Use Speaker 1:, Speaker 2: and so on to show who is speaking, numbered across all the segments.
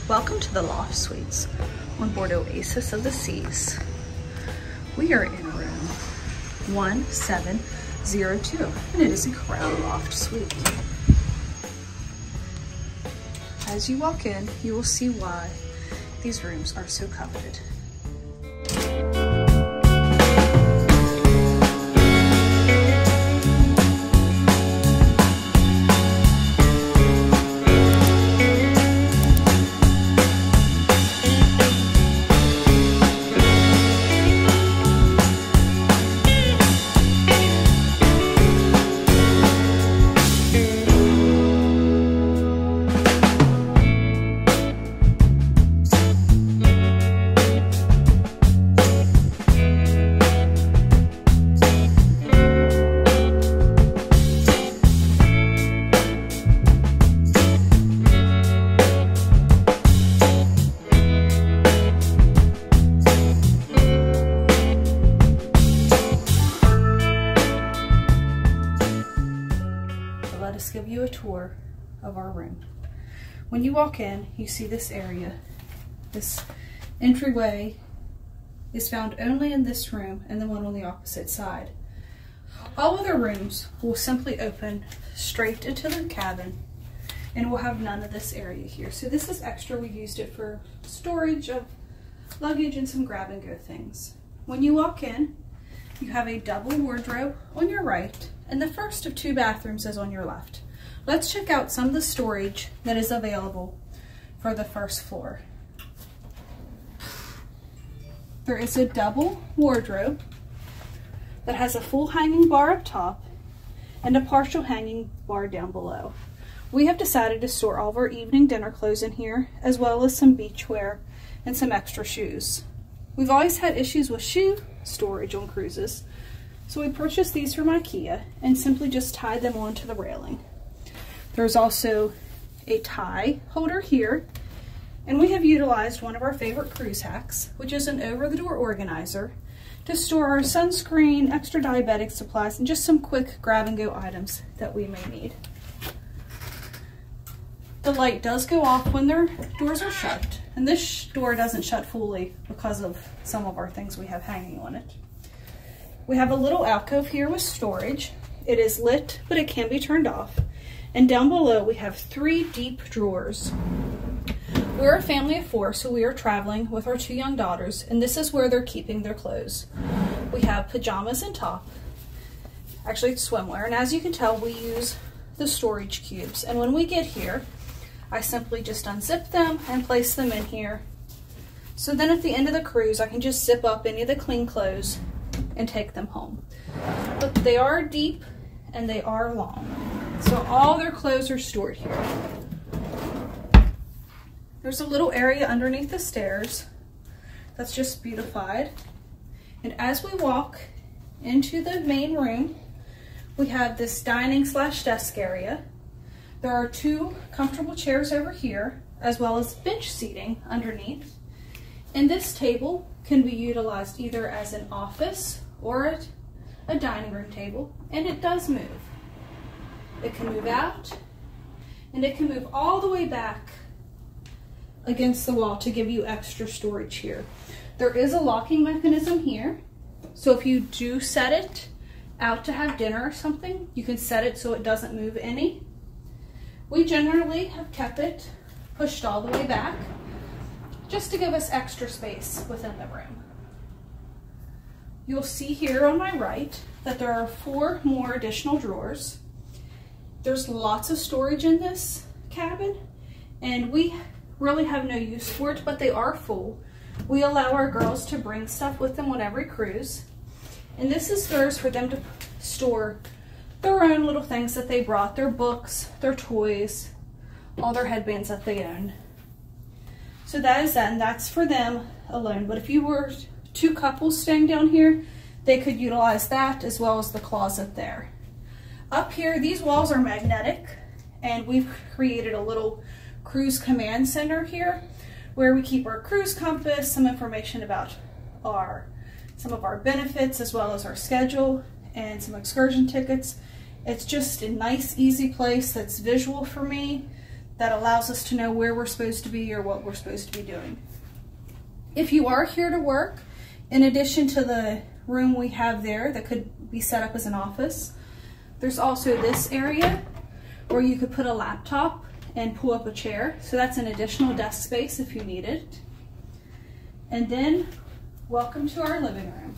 Speaker 1: Welcome to the Loft Suites on board Oasis of the Seas. We are in room 1702, and it is a Crown Loft Suite. As you walk in, you will see why these rooms are so coveted. Let us give you a tour of our room. When you walk in, you see this area. This entryway is found only in this room and the one on the opposite side. All other rooms will simply open straight into the cabin and will have none of this area here. So this is extra. We used it for storage of luggage and some grab and go things. When you walk in, you have a double wardrobe on your right, and the first of two bathrooms is on your left. Let's check out some of the storage that is available for the first floor. There is a double wardrobe that has a full hanging bar up top and a partial hanging bar down below. We have decided to store all of our evening dinner clothes in here, as well as some beachwear and some extra shoes. We've always had issues with shoe storage on cruises, so we purchased these from IKEA and simply just tied them onto the railing. There's also a tie holder here, and we have utilized one of our favorite cruise hacks, which is an over-the-door organizer, to store our sunscreen, extra diabetic supplies, and just some quick grab-and-go items that we may need. The light does go off when their doors are shut, and this door doesn't shut fully because of some of our things we have hanging on it. We have a little alcove here with storage. It is lit, but it can be turned off. And down below, we have 3 deep drawers. We're a family of 4, so we are traveling with our 2 young daughters, and this is where they're keeping their clothes. We have pajamas and top, actually it's swimwear, and as you can tell, we use the storage cubes. And when we get here, I simply just unzip them and place them in here. So then at the end of the cruise, I can just zip up any of the clean clothes and take them home. But they are deep and they are long. So all their clothes are stored here. There's a little area underneath the stairs that's just beautified. And as we walk into the main room, we have this dining / desk area. There are 2 comfortable chairs over here, as well as bench seating underneath. And this table can be utilized either as an office or a dining room table, and it does move. It can move out, and it can move all the way back against the wall to give you extra storage here. There is a locking mechanism here, so if you do set it out to have dinner or something, you can set it so it doesn't move any. We generally have kept it pushed all the way back just to give us extra space within the room. You'll see here on my right that there are 4 more additional drawers. There's lots of storage in this cabin, and we really have no use for it, but they are full. We allow our girls to bring stuff with them on every cruise, and this is theirs for them to store their own little things that they brought, their books, their toys, all their headbands that they own. So that is that, and that's for them alone. But if you were 2 couples staying down here, they could utilize that as well as the closet there. Up here, these walls are magnetic, and we've created a little cruise command center here where we keep our cruise compass, some information about some of our benefits as well as our schedule, and some excursion tickets. It's just a nice, easy place that's visual for me, that allows us to know where we're supposed to be or what we're supposed to be doing. If you are here to work, in addition to the room we have there that could be set up as an office, there's also this area where you could put a laptop and pull up a chair. So that's an additional desk space if you need it. And then welcome to our living room.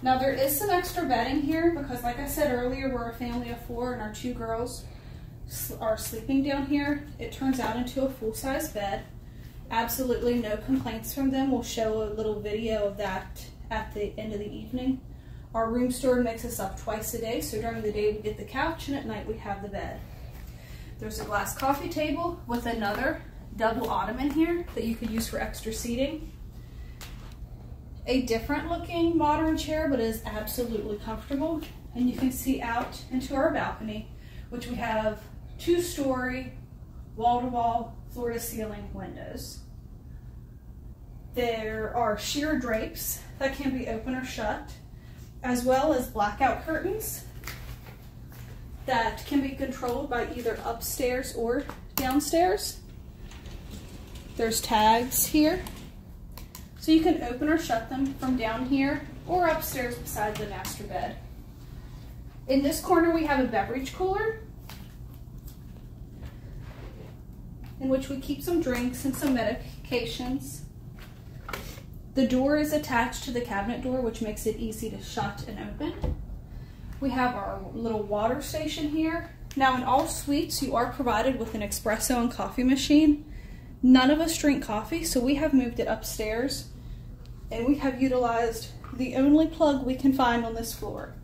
Speaker 1: Now there is some extra bedding here because, like I said earlier, we're a family of 4 and our 2 girls are sleeping down here. It turns out into a full-size bed. Absolutely no complaints from them. We'll show a little video of that at the end of the evening. Our room steward makes us up twice a day, so during the day we get the couch and at night we have the bed. There's a glass coffee table with another double ottoman here that you could use for extra seating. A different looking modern chair, but is absolutely comfortable. And you can see out into our balcony, which we have 2-story, wall-to-wall, floor-to-ceiling windows. There are sheer drapes that can be open or shut, as well as blackout curtains that can be controlled by either upstairs or downstairs. There's tags here, so you can open or shut them from down here or upstairs beside the master bed. In this corner we have a beverage cooler in which we keep some drinks and some medications. The door is attached to the cabinet door, which makes it easy to shut and open. We have our little water station here. Now in all suites, you are provided with an espresso and coffee machine. None of us drink coffee, so we have moved it upstairs and we have utilized the only plug we can find on this floor.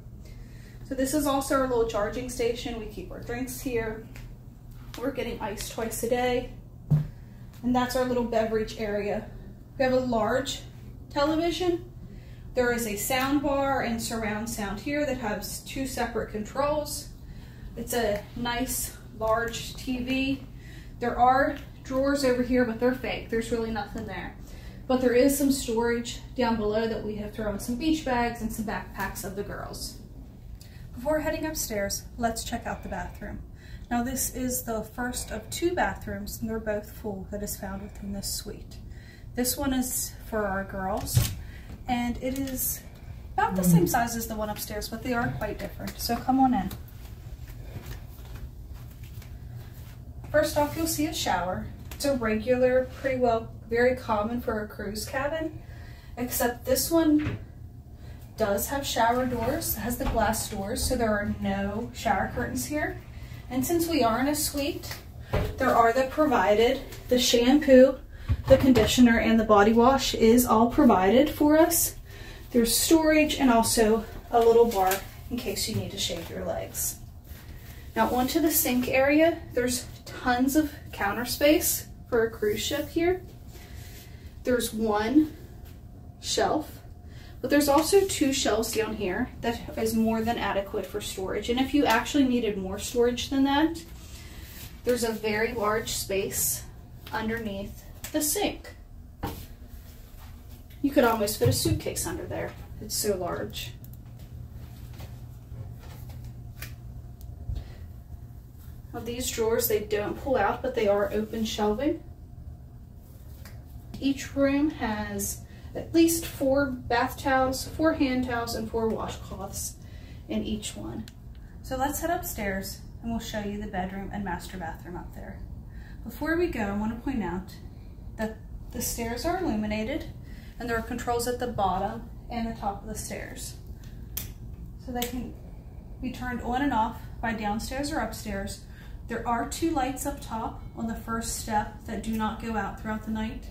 Speaker 1: So this is also our little charging station. We keep our drinks here. We're getting ice twice a day. And that's our little beverage area. We have a large television. There is a sound bar and surround sound here that has 2 separate controls. It's a nice large TV. There are drawers over here, but they're fake. There's really nothing there. But there is some storage down below that we have thrown some beach bags and some backpacks of the girls. Before heading upstairs, let's check out the bathroom. Now this is the first of 2 bathrooms, and they're both full, that is found within this suite. This one is for our girls, and it is about the same size as the one upstairs, but they are quite different. So come on in. First off, you'll see a shower. It's a regular, very common for a cruise cabin, except this one does have shower doors. It has the glass doors, so there are no shower curtains here. And since we are in a suite, there are the shampoo, the conditioner, and the body wash is all provided for us. There's storage and also a little bar in case you need to shave your legs. Now onto the sink area, there's tons of counter space for a cruise ship here. There's 1 shelf, but there's also 2 shelves down here that is more than adequate for storage. And if you actually needed more storage than that, there's a very large space underneath the sink. You could almost fit a suitcase under there. It's so large. Now these drawers, they don't pull out, but they are open shelving. Each room has at least 4 bath towels, 4 hand towels, and 4 washcloths in each one. So let's head upstairs and we'll show you the bedroom and master bathroom up there. Before we go, I want to point out that the stairs are illuminated and there are controls at the bottom and the top of the stairs. So they can be turned on and off by downstairs or upstairs. There are 2 lights up top on the first step that do not go out throughout the night.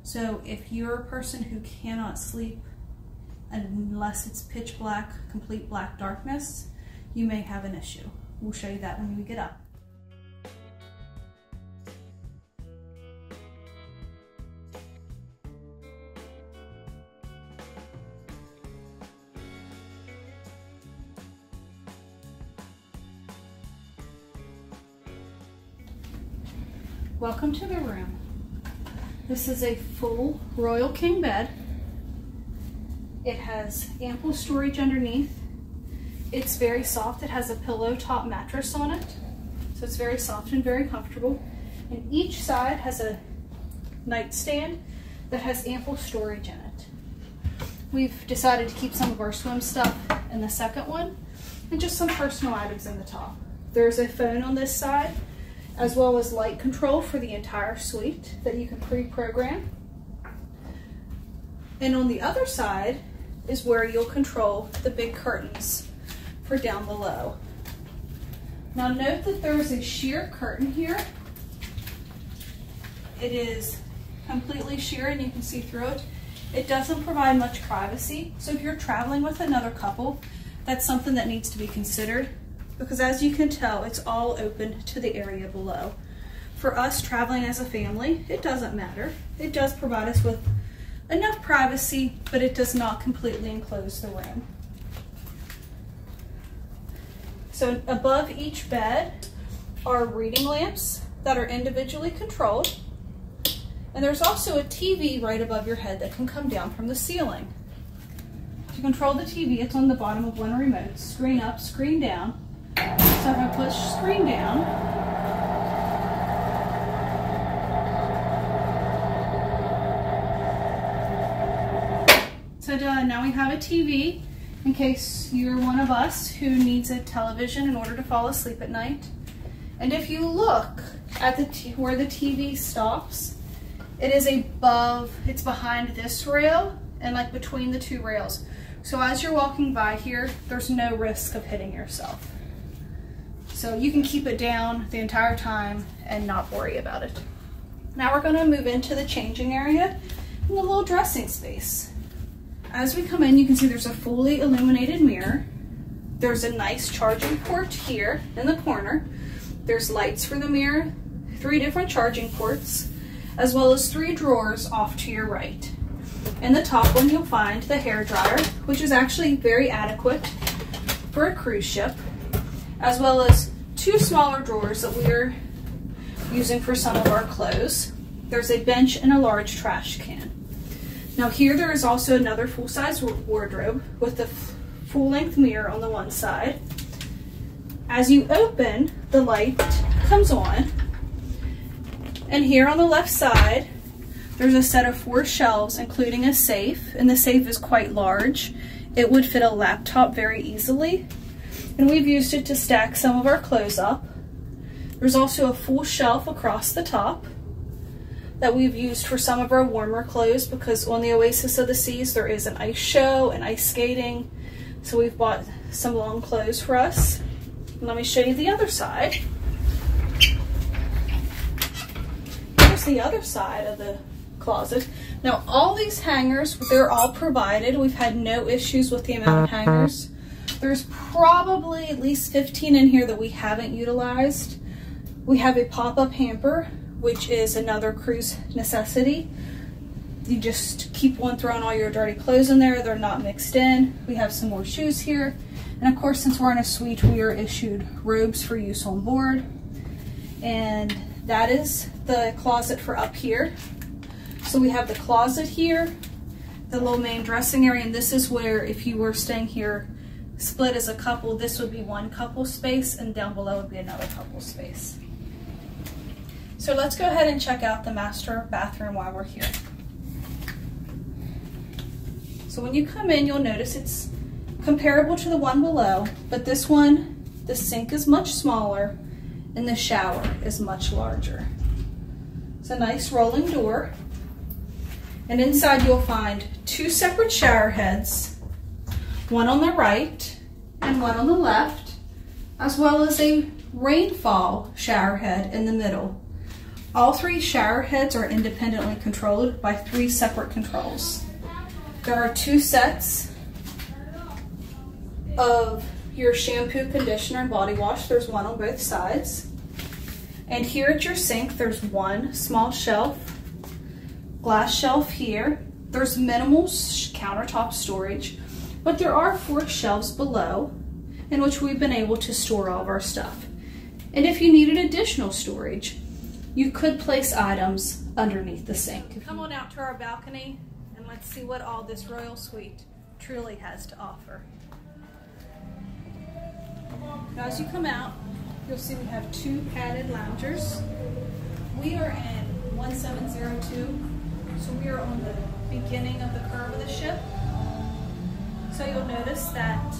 Speaker 1: So if you're a person who cannot sleep unless it's pitch black, complete black darkness, you may have an issue. We'll show you that when we get up. Welcome to the room. This is a full Royal King bed. It has ample storage underneath. It's very soft. It has a pillow top mattress on it. So it's very soft and very comfortable. And each side has a nightstand that has ample storage in it. We've decided to keep some of our swim stuff in the second one and just some personal items in the top. There's a phone on this side, as well as light control for the entire suite that you can pre-program. And on the other side is where you'll control the big curtains for down below. Now note that there is a sheer curtain here. It is completely sheer and you can see through it. It doesn't provide much privacy, so if you're traveling with another couple, that's something that needs to be considered, because as you can tell, it's all open to the area below. For us traveling as a family, it doesn't matter. It does provide us with enough privacy, but it does not completely enclose the room. So above each bed are reading lamps that are individually controlled. And there's also a TV right above your head that can come down from the ceiling. To control the TV, it's on the bottom of one remote. Screen up, screen down. So if I push screen down, so done. Now we have a TV in case you're one of us who needs a television in order to fall asleep at night. And if you look at where the TV stops, it is it's behind this rail and like between the two rails. So as you're walking by here, there's no risk of hitting yourself. So you can keep it down the entire time and not worry about it. Now we're gonna move into the changing area and the little dressing space. As we come in, you can see there's a fully illuminated mirror. There's a nice charging port here in the corner. There's lights for the mirror, 3 different charging ports, as well as 3 drawers off to your right. In the top one, you'll find the hair dryer, which is actually very adequate for a cruise ship, as well as 2 smaller drawers that we're using for some of our clothes. There's a bench and a large trash can. Now here there is also another full-size wardrobe with the full-length mirror on the one side. As you open, the light comes on. And here on the left side, there's a set of 4 shelves, including a safe, and the safe is quite large. It would fit a laptop very easily, and we've used it to stack some of our clothes up. There's also a full shelf across the top that we've used for some of our warmer clothes, because on the Oasis of the Seas, there is an ice show and ice skating, so we've bought some long clothes for us. Let me show you the other side. The other side of the closet. Now all these hangers, they're all provided. We've had no issues with the amount of hangers. There's probably at least 15 in here that we haven't utilized. We have a pop-up hamper, which is another cruise necessity. You just keep one, throwing all your dirty clothes in there. They're not mixed in. We have some more shoes here. And of course, since we're in a suite, we are issued robes for use on board. And that is the closet for up here. So we have the closet here, the little main dressing area, and this is where, if you were staying here split as a couple, this would be one couple space, and down below would be another couple space. So let's go ahead and check out the master bathroom while we're here. So when you come in, you'll notice it's comparable to the one below, but this one, the sink is much smaller and the shower is much larger. It's a nice rolling door. And inside you'll find 2 separate shower heads, one on the right and one on the left, as well as a rainfall shower head in the middle. All 3 shower heads are independently controlled by 3 separate controls. There are 2 sets of your shampoo, conditioner, and body wash. There's one on both sides. And here at your sink, there's 1 small shelf, glass shelf here. There's minimal countertop storage, but there are 4 shelves below in which we've been able to store all of our stuff. And if you needed additional storage, you could place items underneath the sink. Come on out to our balcony and let's see what all this royal suite truly has to offer. Now, as you come out, you'll see we have 2 padded loungers. We are in 1702, so we are on the beginning of the curve of the ship. So you'll notice that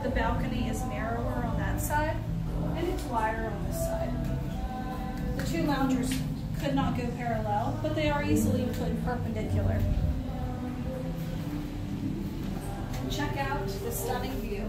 Speaker 1: the balcony is narrower on that side and it's wider on this side. The 2 loungers could not go parallel, but they are easily put perpendicular. Check out the stunning view.